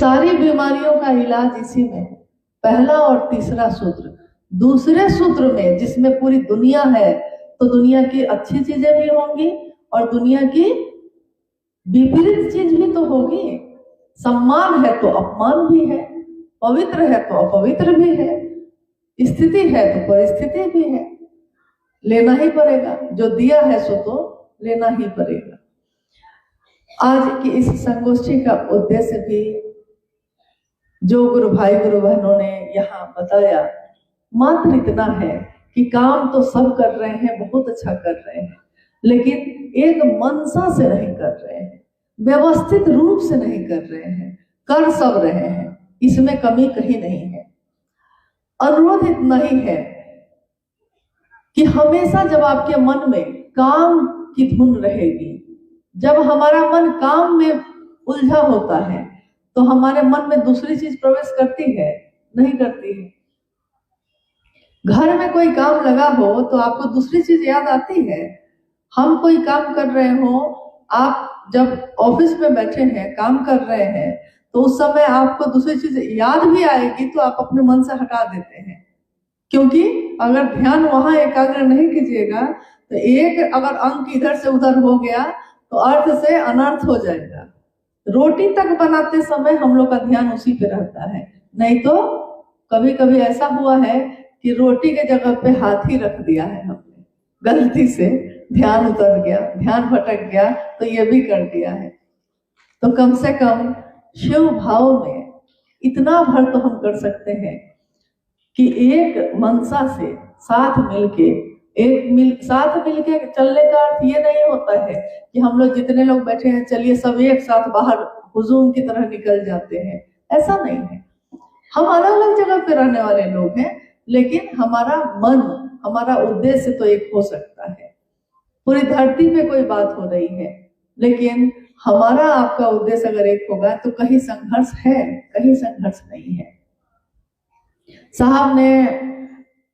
सारी बीमारियों का इलाज इसी में है। पहला और तीसरा सूत्र। दूसरे सूत्र में जिसमें पूरी दुनिया है, तो दुनिया की अच्छी चीजें भी होंगी और दुनिया की विपरीत चीज भी तो होगी। सम्मान है तो अपमान भी है, पवित्र है तो अपवित्र भी है, स्थिति है तो परिस्थिति भी है। लेना ही पड़ेगा, जो दिया है सो तो लेना ही पड़ेगा। आज की इस संगोष्ठी का उद्देश्य भी जो गुरु भाई गुरु बहनों ने यहाँ बताया मात्र इतना है कि काम तो सब कर रहे हैं, बहुत अच्छा कर रहे हैं, लेकिन एक मनसा से नहीं कर रहे हैं, व्यवस्थित रूप से नहीं कर रहे हैं। कर सब रहे हैं, इसमें कमी कहीं नहीं है। अनुरोध इतना ही है कि हमेशा जब आपके मन में काम की धुन रहेगी, जब हमारा मन काम में उलझा होता है, तो हमारे मन में दूसरी चीज प्रवेश करती है? नहीं करती है। घर में कोई काम लगा हो तो आपको दूसरी चीज याद आती है। हम कोई काम कर रहे हो, आप जब ऑफिस में बैठे हैं काम कर रहे हैं, तो उस समय आपको दूसरी चीज याद भी आएगी तो आप अपने मन से हटा देते हैं, क्योंकि अगर ध्यान वहां एकाग्र नहीं कीजिएगा तो एक अगर अंक इधर से उधर हो गया तो अर्थ से अनर्थ हो जाएगा। रोटी तक बनाते समय हम लोग का ध्यान उसी पे रहता है। नहीं तो कभी कभी ऐसा हुआ है कि रोटी के जगह पे हाथ ही रख दिया है हमने, गलती से ध्यान उतर गया, ध्यान भटक गया, तो ये भी कर दिया है। तो कम से कम शिव भाव में इतना भर तो हम कर सकते हैं कि एक मनसा से साथ मिलके साथ मिलके चलने का अर्थ ये नहीं होता है कि हम लोग जितने लोग बैठे हैं चलिए सब एक साथ बाहर हुजूम की तरह निकल जाते हैं, ऐसा नहीं है। हम अलग अलग जगह पे रहने वाले लोग हैं, लेकिन हमारा मन, हमारा उद्देश्य तो एक हो सकता है। पूरी धरती पे कोई बात हो रही है, लेकिन हमारा आपका उद्देश्य अगर एक होगा तो कहीं संघर्ष है, कहीं संघर्ष नहीं है। साहब ने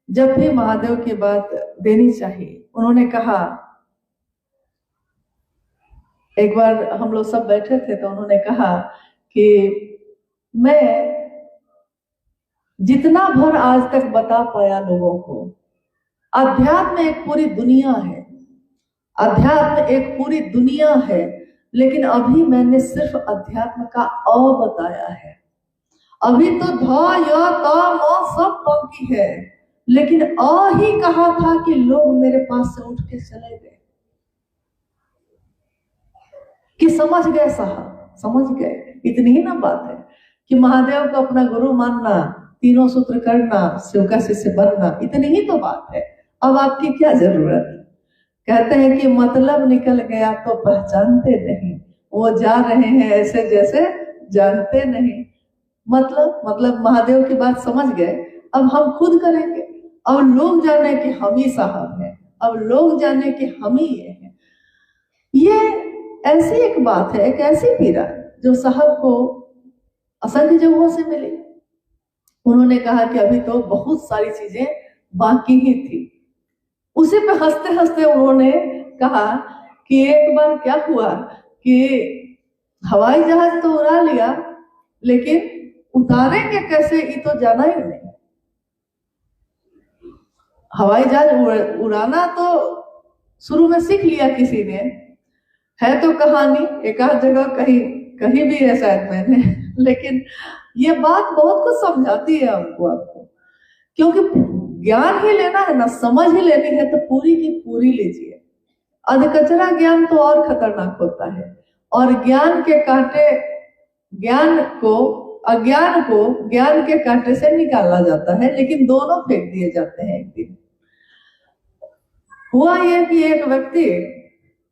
जब भी महादेव की बात देनी चाहिए, उन्होंने कहा, एक बार हम लोग सब बैठे थे तो उन्होंने कहा कि मैं जितना भर आज तक बता पाया लोगों को, अध्यात्म एक पूरी दुनिया है, अध्यात्म एक पूरी दुनिया है, लेकिन अभी मैंने सिर्फ अध्यात्म का अ बताया है। अभी तो ध य त म सब बाकी है, लेकिन अ ही कहा था कि लोग मेरे पास से उठ के चले गए कि समझ गए साहब, समझ गए। इतनी ही ना बात है कि महादेव को अपना गुरु मानना, तीनों सूत्र करना, शिव का शिष्य बनना, इतनी ही तो बात है। अब आपकी क्या जरूरत? कहते हैं कि मतलब निकल गया तो पहचानते नहीं, वो जा रहे हैं ऐसे जैसे जानते नहीं। मतलब महादेव की बात समझ गए, अब हम खुद करेंगे। अब लोग जाने कि हम ही साहब हैं, अब लोग जाने कि हम ही ये हैं। ये ऐसी एक बात है, एक ऐसी पीड़ा जो साहब को असंख्य जगहों से मिली। उन्होंने कहा कि अभी तो बहुत सारी चीजें बाकी ही थी। उसी पे हंसते हंसते उन्होंने कहा कि एक बार क्या हुआ कि हवाई जहाज तो उड़ा लिया, लेकिन उतारेंगे कैसे ये तो जाना ही नहीं। हवाई जहाज उड़ाना तो शुरू में सीख लिया किसी ने, है तो कहानी एक आध जगह कहीं भी है शायद मैंने, लेकिन ये बात बहुत कुछ समझाती है हमको, आपको, क्योंकि ज्ञान ही लेना है ना, समझ ही लेनी है तो पूरी की पूरी लीजिए। अधकचरा ज्ञान तो और खतरनाक होता है, और ज्ञान के कांटे, अज्ञान को ज्ञान के कांटे से निकाला जाता है, लेकिन दोनों फेंक दिए जाते हैं एक दिन। हुआ ये कि एक व्यक्ति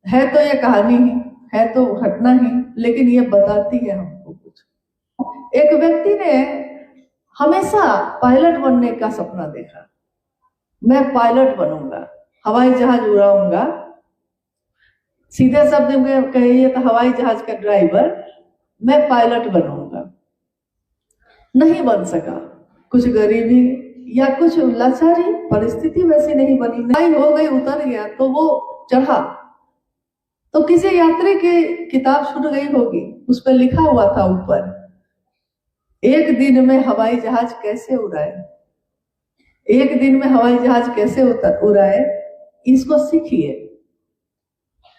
है, तो ये कहानी ही है, तो घटना ही, लेकिन ये बताती है हमको कुछ। एक व्यक्ति ने हमेशा पायलट बनने का सपना देखा। मैं पायलट बनूंगा, हवाई जहाज उड़ाऊंगा, सीधे शब्द में कहिए तो हवाई जहाज का ड्राइवर, मैं पायलट बनूंगा। नहीं बन सका, कुछ गरीबी या कुछ लाचारी, परिस्थिति वैसी नहीं बनी, नहीं हो गई, उतर गया। तो वो चढ़ा तो किसी यात्री की किताब छूट गई होगी, उस पर लिखा हुआ था ऊपर एक दिन में हवाई जहाज कैसे उड़ाए, एक दिन में हवाई जहाज कैसे उड़ाए, इसको सीखिए।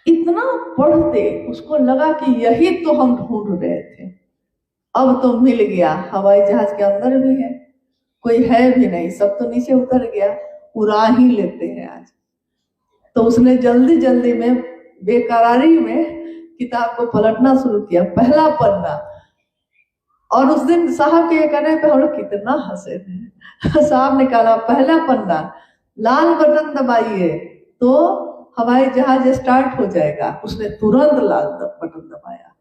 इतना पढ़ते उसको लगा कि यही तो हम ढूंढ रहे थे, अब तो मिल गया। हवाई जहाज के अंदर भी है, कोई है भी नहीं, सब तो नीचे उतर गया, उड़ा ही लेते हैं आज। तो उसने जल्दी जल्दी में बेकरारी में किताब को पलटना शुरू किया, पहला पन्ना। और उस दिन साहब के कहने पे हम लोग कितना हंसे थे। साहब ने कहा पहला पन्ना, लाल बटन दबाइए तो हवाई जहाज स्टार्ट हो जाएगा। उसने तुरंत लाल बटन दबाया।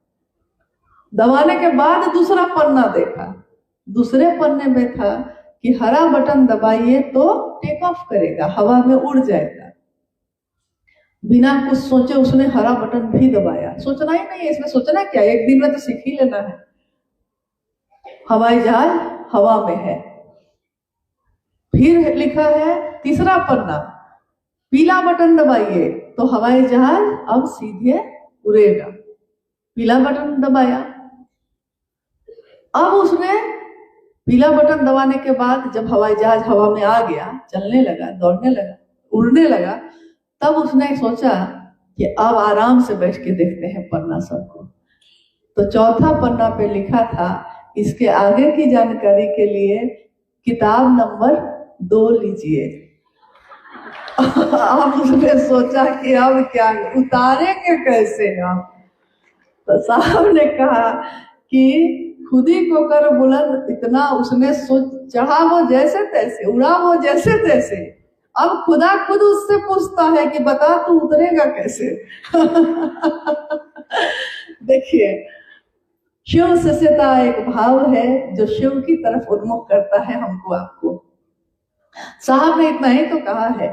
दबाने के बाद दूसरा पन्ना देखा, दूसरे पन्ने में था कि हरा बटन दबाइए तो टेक ऑफ करेगा, हवा में उड़ जाएगा। बिना कुछ सोचे उसने हरा बटन भी दबाया। सोचना ही नहीं है इसमें, सोचना क्या, एक दिन में तो सीख ही लेना है। हवाई जहाज हवा में है। फिर लिखा है तीसरा पन्ना, पीला बटन दबाइए तो हवाई जहाज अब सीधे उड़ेगा। पीला बटन दबाया। अब उसने पीला बटन दबाने के बाद जब हवाई जहाज हवा में आ गया, चलने लगा, दौड़ने लगा, उड़ने लगा, तब उसने सोचा कि अब आराम से बैठ के देखते हैं पन्ना सबको। तो चौथा पन्ना पे लिखा था, इसके आगे की जानकारी के लिए किताब नंबर 2 लीजिए। अब उसने सोचा कि अब क्या उतारेंगे कैसे हम। तो साहब ने कहा कि खुद ही को कर बुलंद, इतना उसने सोच, चढ़ा वो जैसे तैसे, उड़ा वो जैसे तैसे। अब खुदा खुद उससे पूछता है कि बता तू उतरेगा कैसे। देखिए, शिव शिष्यता एक भाव है जो शिव की तरफ उन्मुख करता है हमको आपको। साहब ने इतना ही तो कहा है,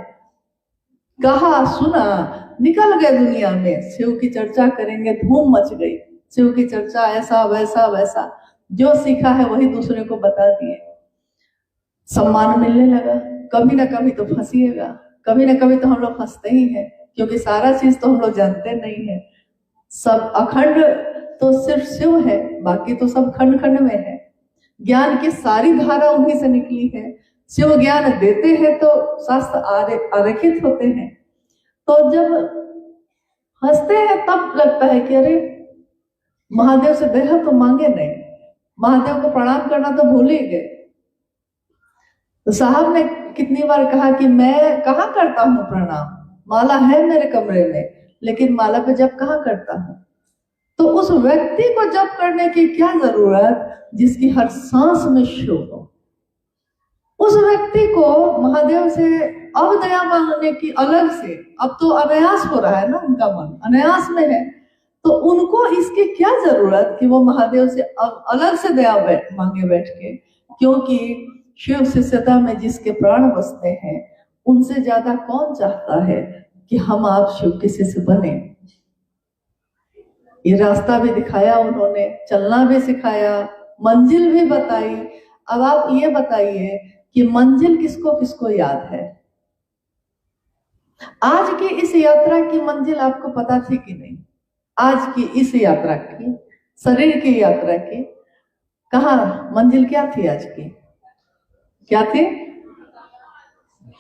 कहा सुना निकल गए दुनिया में, शिव की चर्चा करेंगे धूम मच गई। शिव की चर्चा ऐसा वैसा वैसा, जो सीखा है वही दूसरे को बता दिए। सम्मान मिलने लगा। कभी ना कभी तो फंसिएगा, कभी ना कभी तो हम लोग फंसते ही हैं, क्योंकि सारा चीज तो हम लोग जानते नहीं है। सब अखंड तो सिर्फ शिव है, बाकी तो सब खंड खंड में है। ज्ञान की सारी धारा उन्हीं से निकली है। शिव ज्ञान देते हैं तो शास्त्र आरेखित होते हैं। तो जब हंसते हैं तब लगता है कि अरे महादेव से देह तो मांगे नहीं, महादेव को प्रणाम करना तो भूल ही गए। तो साहब ने कितनी बार कहा कि मैं कहाँ करता हूँ प्रणाम, माला है मेरे कमरे में, लेकिन माला पे जप कहाँ करता हूँ। तो उस व्यक्ति को जप करने की क्या जरूरत जिसकी हर सांस में शिव हो। उस व्यक्ति को महादेव से अब दया मांगने की अलग से, अब तो अनायास हो रहा है ना, उनका मन अनायास में है, तो उनको इसकी क्या जरूरत कि वो महादेव से अब अलग से दया मांगे बैठ के। क्योंकि शिव शिष्यता में जिसके प्राण बसते हैं, उनसे ज्यादा कौन चाहता है कि हम आप शिव के शिष्य बने। ये रास्ता भी दिखाया उन्होंने, चलना भी सिखाया, मंजिल भी बताई। अब आप ये बताइए कि मंजिल किसको किसको याद है। आज की इस यात्रा की मंजिल आपको पता थी कि नहीं? आज की इस यात्रा की, शरीर की यात्रा की, कहाँ मंजिल क्या थी आज की? क्या थी?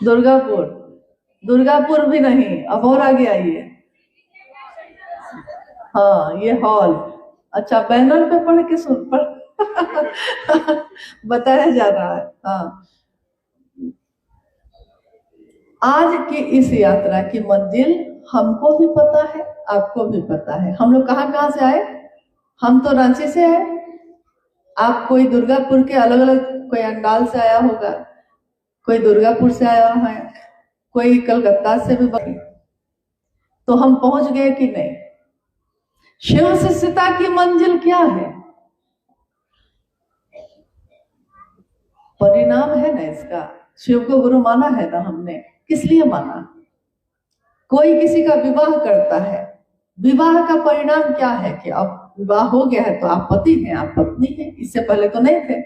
दुर्गापुर। दुर्गापुर भी नहीं, अब और आगे आइए। हाँ, ये हॉल। अच्छा, बैनर पे पढ़ के सुन पढ़ बताया जा रहा है। हाँ, आज की इस यात्रा की मंजिल हमको भी पता है, आपको भी पता है। हम लोग कहाँ कहाँ से आए? हम तो रांची से आए। आप कोई दुर्गापुर के अलग अलग, कोई अंडाल से आया होगा, कोई दुर्गापुर से आया है, कोई कलकत्ता से भी। तो हम पहुंच गए कि नहीं? शिव शिष्यता की मंजिल क्या है? परिणाम है ना इसका। शिव को गुरु माना है ना हमने, किस लिए माना? कोई किसी का विवाह करता है, विवाह का परिणाम क्या है कि अब विवाह हो गया है तो आप पति हैं, आप पत्नी हैं। इससे पहले तो नहीं थे।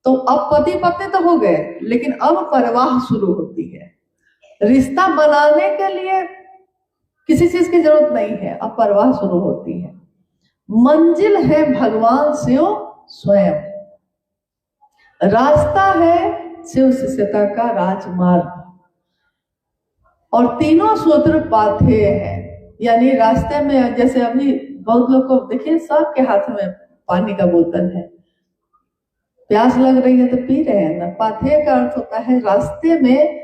तो अब पति पत्नी तो हो गए, लेकिन अब परवाह शुरू होती है। रिश्ता बनाने के लिए किसी चीज की जरूरत नहीं है, अब परवाह शुरू होती है। मंजिल है भगवान शिव स्वयं। रास्ता है शिव शिष्यता का राजमार्ग, और तीनों सूत्र पाथेय है। यानी रास्ते में, जैसे अभी बहुत लोग को देखिए सबके हाथ में पानी का बोतल है, प्यास लग रही है तो पी रहे हैं ना। पाथेय का अर्थ होता है रास्ते में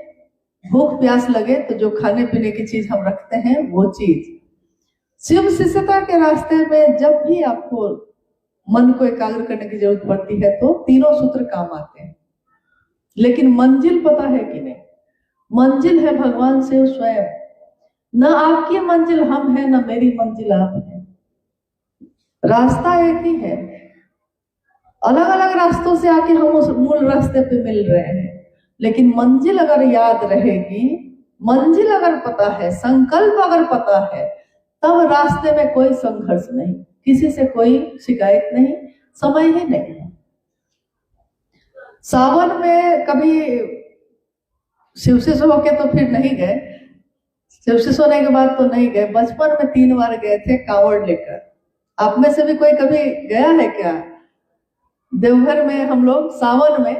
भूख प्यास लगे तो जो खाने पीने की चीज हम रखते हैं वो चीज। शिव शिष्यता के रास्ते में जब भी आपको मन को एकाग्र करने की जरूरत पड़ती है तो तीनों सूत्र काम आते हैं। लेकिन मंजिल पता है कि नहीं? मंजिल है भगवान शिव स्वयं। न आपकी मंजिल हम है, न मेरी मंजिल आप है। रास्ता एक ही है, अलग अलग रास्तों से आके हम उस मूल रास्ते पे मिल रहे हैं। लेकिन मंजिल अगर याद रहेगी, मंजिल अगर पता है, संकल्प अगर पता है, तब रास्ते में कोई संघर्ष नहीं, किसी से कोई शिकायत नहीं, समय ही नहीं है। सावन में कभी शिवशिष्य होके तो फिर नहीं गए, शिवशिष्य होने के बाद तो नहीं गए। बचपन में 3 बार गए थे कांवड़ लेकर। आप में से भी कोई कभी गया है क्या? देवघर में हम लोग सावन में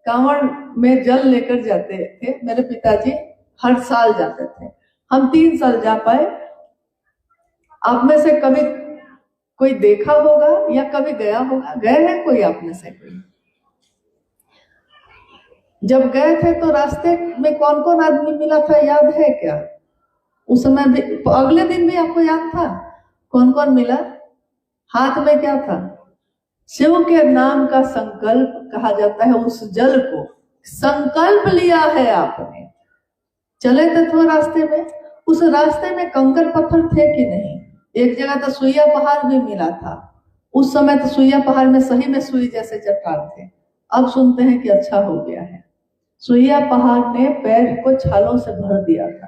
कांवड़ में जल लेकर जाते थे। मेरे पिताजी हर साल जाते थे, हम 3 साल जा पाए। आप में से कभी कोई देखा होगा या कभी गया होगा? गए हैं कोई आप में से? कोई जब गए थे तो रास्ते में कौन कौन आदमी मिला था, याद है क्या? उस समय भी, अगले दिन भी आपको याद था कौन कौन मिला? हाथ में क्या था? शिव के नाम का संकल्प कहा जाता है। उस जल को संकल्प लिया है आपने, चले थे तो रास्ते में, उस रास्ते में कंकर पत्थर थे कि नहीं? एक जगह तो सुइया पहाड़ भी मिला था। उस समय तो सुइया पहाड़ में सही में सुई जैसे चट्टान थे। अब सुनते हैं कि अच्छा हो गया है। सुइया पहाड़ ने पैर को छालों से भर दिया था,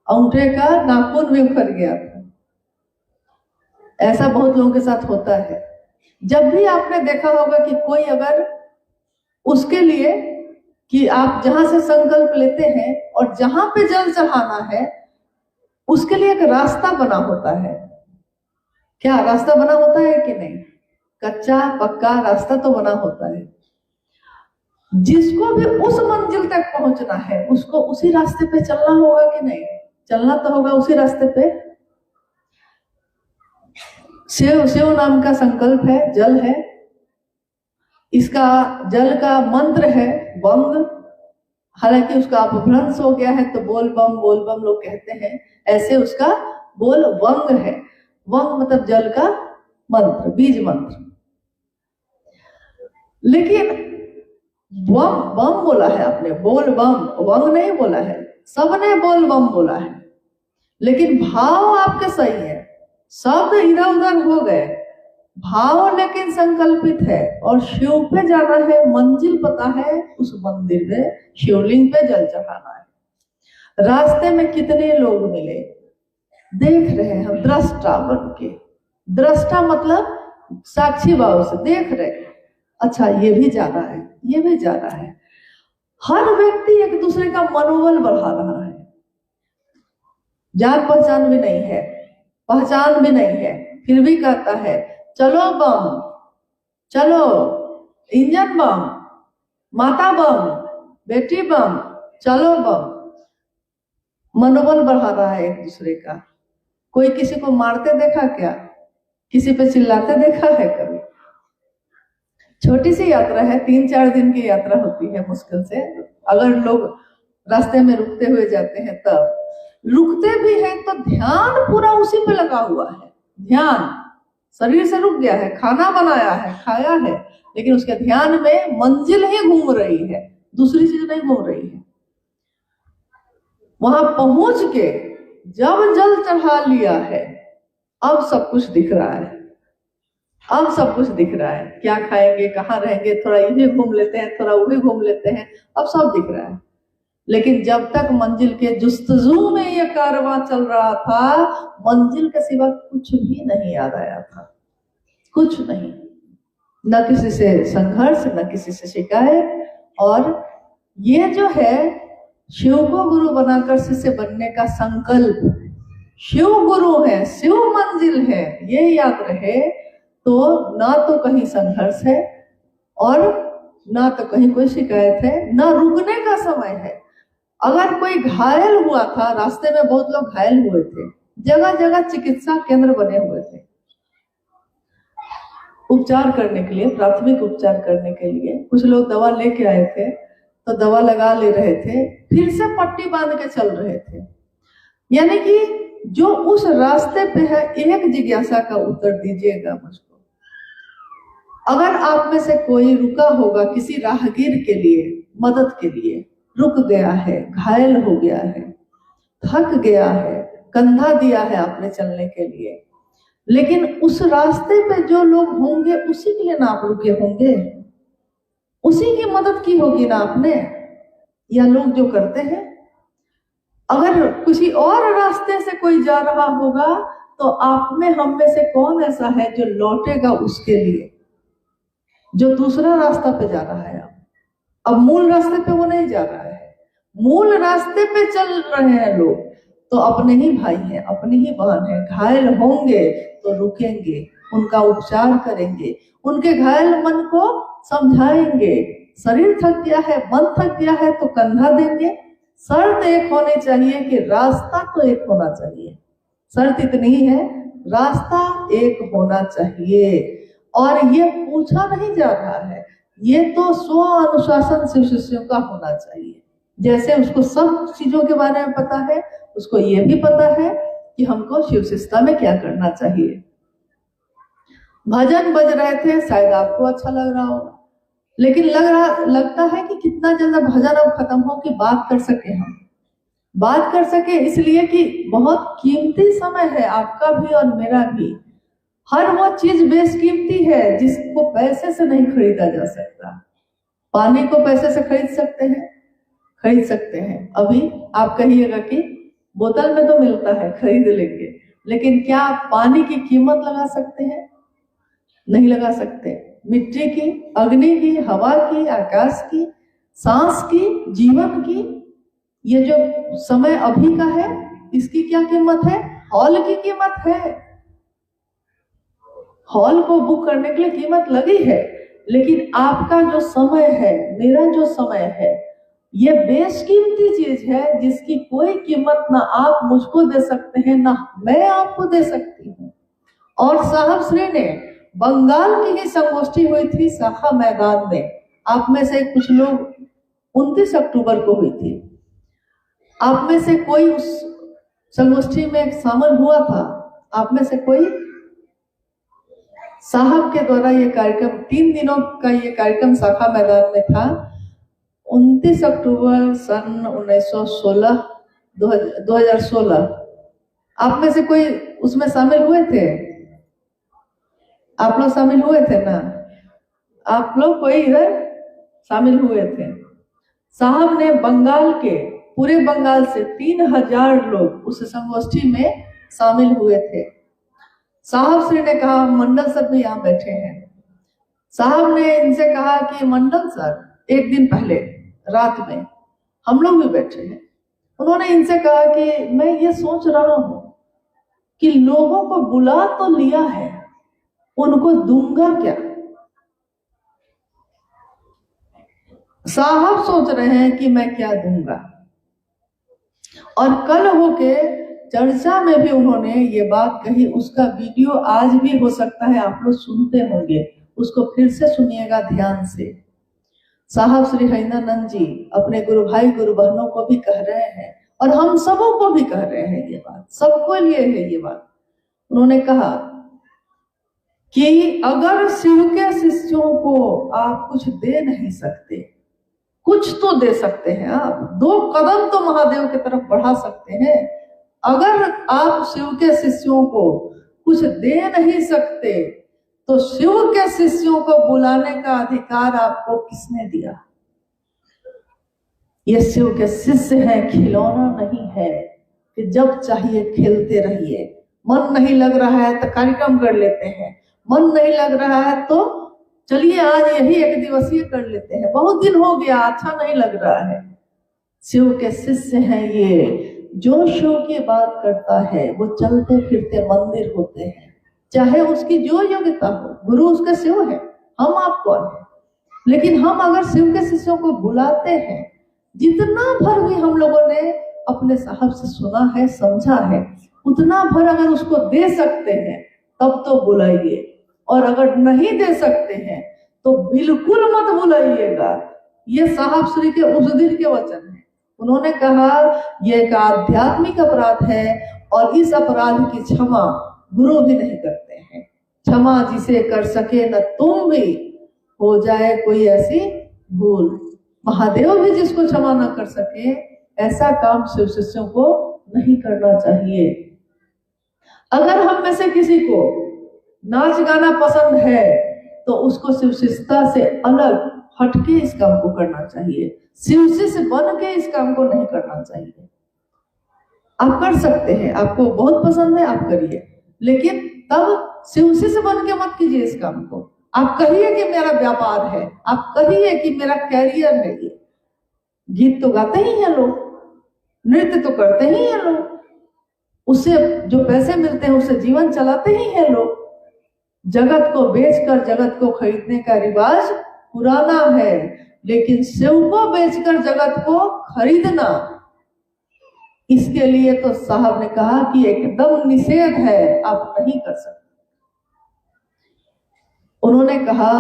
अंगूठे का नाखून भी उखड़ गया था। ऐसा बहुत लोगों के साथ होता है। जब भी आपने देखा होगा कि कोई अगर उसके लिए कि आप जहां से संकल्प लेते हैं और जहां पे जल चढ़ाना है, उसके लिए एक रास्ता बना होता है। क्या रास्ता बना होता है कि नहीं? कच्चा पक्का रास्ता तो बना होता है। जिसको भी उस मंजिल तक पहुंचना है, उसको उसी रास्ते पे चलना होगा कि नहीं? चलना तो होगा उसी रास्ते पे। शिव शिव नाम का संकल्प है, जल है। इसका जल का मंत्र है बंग। हालांकि उसका अपभ्रंश हो गया है तो बोल बम लोग कहते हैं, ऐसे उसका बोल वंग है। वंग मतलब जल का मंत्र, बीज मंत्र। लेकिन बम बम बोला है आपने, बोल बम, वंग नहीं बोला है। सबने बोल बम बोला है, लेकिन भाव आपके सही है। शब्द इधर उधर हो गए, भाव लेकिन संकल्पित है। और शिव पे जाना है, मंजिल पता है, उस मंदिर में शिवलिंग पे जल चढ़ाना है। रास्ते में कितने लोग मिले, देख रहे हैं हम, दृष्टा बन के। दृष्टा मतलब साक्षी भाव से देख रहे हैं, अच्छा ये भी जा रहा है, ये भी जा रहा है। हर व्यक्ति एक दूसरे का मनोबल बढ़ा रहा है। जान पहचान भी नहीं है, पहचान भी नहीं है, फिर भी कहता है चलो बम, चलो इंजन बम, माता बम, बेटी बम, चलो बम। मनोबल बढ़ा रहा है एक दूसरे का। कोई किसी को मारते देखा क्या? किसी पे चिल्लाते देखा है कभी? छोटी सी यात्रा है, 3-4 दिन की यात्रा होती है मुश्किल से। अगर लोग रास्ते में रुकते हुए जाते हैं, तब रुकते भी हैं तो ध्यान पूरा उसी पे लगा हुआ है। ध्यान शरीर से रुक गया है, खाना बनाया है, खाया है, लेकिन उसके ध्यान में मंजिल ही घूम रही है, दूसरी चीज नहीं घूम रही है। वहां पहुंच के जब जल चढ़ा लिया है, अब सब कुछ दिख रहा है। अब सब कुछ दिख रहा है, क्या खाएंगे, कहाँ रहेंगे, थोड़ा ये घूम लेते हैं, थोड़ा वो घूम लेते हैं, अब सब दिख रहा है। लेकिन जब तक मंजिल के जुस्तजू में ये कारवां चल रहा था, मंजिल के सिवा कुछ भी नहीं याद आया था, कुछ नहीं। न किसी से संघर्ष, न किसी से शिकायत। और ये जो है शिव को गुरु बनाकर शिष्य बनने का संकल्प, शिव गुरु है, शिव मंजिल है, ये याद रहे तो ना तो कहीं संघर्ष है और ना तो कहीं कोई शिकायत है, ना रुकने का समय है। अगर कोई घायल हुआ था, रास्ते में बहुत लोग घायल हुए थे, जगह जगह चिकित्सा केंद्र बने हुए थे उपचार करने के लिए, प्राथमिक उपचार करने के लिए। कुछ लोग दवा लेके आए थे तो दवा लगा ले रहे थे, फिर से पट्टी बांध के चल रहे थे। यानी कि जो उस रास्ते पे है, एक जिज्ञासा का उत्तर दीजिएगा मुझको। अगर आप में से कोई रुका होगा किसी राहगीर के लिए, मदद के लिए, रुक गया है, घायल हो गया है, थक गया है, कंधा दिया है आपने चलने के लिए, लेकिन उस रास्ते पे जो लोग होंगे उसी के लिए ना आप रुके होंगे, उसी की मदद की होगी ना आपने। या लोग जो करते हैं, अगर किसी और रास्ते से कोई जा रहा होगा तो आप में, हम में से कौन ऐसा है जो लौटेगा उसके लिए, जो दूसरा रास्ता पे जा रहा है। अब मूल रास्ते पे वो नहीं जा रहा है, मूल रास्ते पे चल रहे हैं लोग, तो अपने ही भाई हैं, अपनी ही बहन है, घायल होंगे तो रुकेंगे, उनका उपचार करेंगे, उनके घायल मन को समझाएंगे। शरीर थक गया है, मन थक गया है तो कंधा देंगे। शर्त एक होनी चाहिए कि रास्ता तो एक होना चाहिए, शर्त इतनी है, रास्ता एक होना चाहिए। और ये पूछा नहीं जा रहा है, ये तो स्व अनुशासन शिव शिष्यों का होना चाहिए। जैसे उसको सब चीजों के बारे में पता है, उसको ये भी पता है कि हमको शिव शिष्यता में क्या करना चाहिए। भजन बज रहे थे, शायद आपको अच्छा लग रहा होगा, लेकिन लगता है कि कितना जल्द भजन अब खत्म हो कि बात कर सके, हम बात कर सके, इसलिए कि बहुत कीमती समय है आपका भी और मेरा भी। हर वो चीज बेशकीमती है जिसको पैसे से नहीं खरीदा जा सकता। पानी को पैसे से खरीद सकते हैं, खरीद सकते हैं। अभी आप कहिएगा कि बोतल में तो मिलता है, खरीद लेंगे, लेकिन क्या आप पानी की कीमत लगा सकते हैं? नहीं लगा सकते। मिट्टी की, अग्नि की, हवा की, आकाश की, सांस की, जीवन की, ये जो समय अभी का है, इसकी क्या कीमत है? हॉल की कीमत है। हॉल को बुक करने के लिए कीमत लगी है, लेकिन आपका जो समय है, मेरा जो समय है, ये बेशकीमती चीज है जिसकी कोई कीमत ना आप मुझको दे सकते हैं, ना मैं आपको दे सकती हूँ। और साहब श्री ने बंगाल की ही संगोष्ठी हुई थी शाखा मैदान में, आप में से कुछ लोग 29 अक्टूबर को हुई थी, आप में से कोई उस संगोष्ठी में शामिल हुआ था? आप में से कोई? साहब के द्वारा ये कार्यक्रम, 3 दिनों का ये कार्यक्रम शाखा मैदान में था। 29 अक्टूबर सन 1916 2016। आप में से कोई उसमें शामिल हुए थे? आप लोग शामिल हुए थे ना? आप लोग कोई इधर शामिल हुए थे? साहब ने बंगाल के, पूरे बंगाल से 3000 लोग उस संगोष्ठी में शामिल हुए थे। साहब श्री ने कहा, मंडल सर भी यहाँ बैठे हैं, साहब ने इनसे कहा कि मंडल सर, एक दिन पहले रात में हम लोग भी बैठे हैं, उन्होंने इनसे कहा कि मैं ये सोच रहा हूं कि लोगों को बुला तो लिया है, उनको दूंगा क्या? साहब सोच रहे हैं कि मैं क्या दूंगा। और कल होके चर्चा में भी उन्होंने ये बात कही, उसका वीडियो आज भी हो सकता है आप लोग सुनते होंगे, उसको फिर से सुनिएगा ध्यान से। साहब श्री हरिनानंद जी अपने गुरु भाई गुरु बहनों को भी कह रहे हैं, और हम सबों को भी कह रहे हैं, ये बात सबको लिए है ये बात। उन्होंने कहा कि अगर शिव के शिष्यों को आप कुछ दे नहीं सकते, कुछ तो दे सकते हैं, आप 2 कदम तो महादेव की तरफ बढ़ा सकते हैं। अगर आप शिव के शिष्यों को कुछ दे नहीं सकते तो शिव के शिष्यों को बुलाने का अधिकार आपको किसने दिया? ये शिव के शिष्य हैं, खिलौना नहीं है कि जब चाहिए खेलते रहिए। मन नहीं लग रहा है तो कार्यक्रम कर लेते हैं, मन नहीं लग रहा है तो चलिए आज यही 1 दिवसीय कर लेते हैं, बहुत दिन हो गया, अच्छा नहीं लग रहा है। शिव के शिष्य हैं ये। जो शिव की बात करता है वो चलते फिरते मंदिर होते हैं, चाहे उसकी जो योग्यता हो। गुरु उसका शिव है, हम आप कौन है? लेकिन हम अगर शिव के शिष्यों को बुलाते हैं, जितना भर भी हम लोगों ने अपने साहब से सुना है, समझा है, उतना भर अगर उसको दे सकते हैं तब तो बुलाइए, और अगर नहीं दे सकते हैं तो बिल्कुल मत बुलाइएगा। ये साहब श्री के उस दिन के वचन है। उन्होंने कहा यह एक आध्यात्मिक अपराध है और इस अपराध की क्षमा गुरु भी नहीं करते हैं। क्षमा जिसे कर सके न तुम भी, हो जाए कोई ऐसी भूल। महादेव भी जिसको क्षमा न कर सके, ऐसा काम शिव शिष्यों को नहीं करना चाहिए। अगर हम में से किसी को नाच गाना पसंद है तो उसको शिव शिष्यता से अलग हटके इस काम को करना चाहिए। शिव शिष्य बन के इस काम को नहीं करना चाहिए। आप कर सकते हैं, आपको बहुत पसंद है आप करिए, लेकिन तब शिव शिष्य बन के मत कीजिए इस काम को। आप कहिए कि मेरा व्यापार है, आप कहिए कि मेरा कैरियर है। ये गीत तो गाते ही हैं लोग, नृत्य तो करते ही हैं लोग, उससे जो पैसे मिलते हैं उससे जीवन चलाते ही हैं लोग। जगत को बेचकर जगत को खरीदने का रिवाज पुराना है, लेकिन शिव को बेचकर जगत को खरीदना, इसके लिए तो साहब ने कहा कि एकदम निषेध है, आप नहीं कर सकते। उन्होंने कहा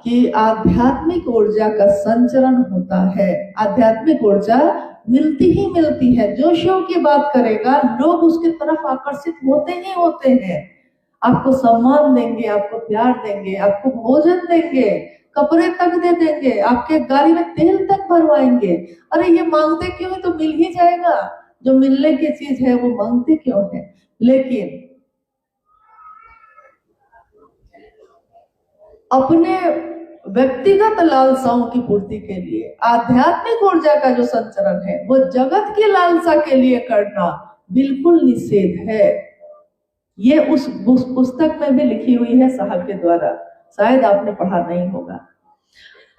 कि आध्यात्मिक ऊर्जा का संचरण होता है। आध्यात्मिक ऊर्जा मिलती ही मिलती है। जो शिव की बात करेगा लोग उसकी तरफ आकर्षित होते ही होते हैं। आपको सम्मान देंगे, आपको प्यार देंगे, आपको भोजन देंगे, कपड़े तक दे देंगे, आपके गाड़ी में तेल तक भरवाएंगे। अरे ये मांगते क्यों है, तो मिल ही जाएगा। जो मिलने की चीज है वो मांगते क्यों है। लेकिन अपने व्यक्तिगत लालसाओं की पूर्ति के लिए आध्यात्मिक ऊर्जा का जो संचरण है वो जगत की लालसा के लिए करना बिल्कुल निषेध है। ये उस पुस्तक में भी लिखी हुई है साहब के द्वारा, शायद आपने पढ़ा नहीं होगा।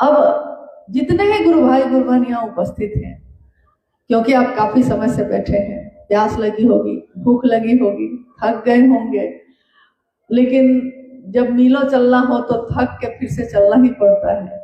अब जितने ही गुरु भाई गुरु बहनियां उपस्थित हैं, क्योंकि आप काफी समय से बैठे हैं, प्यास लगी होगी, भूख लगी होगी, थक गए होंगे, लेकिन जब मीलों चलना हो तो थक के फिर से चलना ही पड़ता है।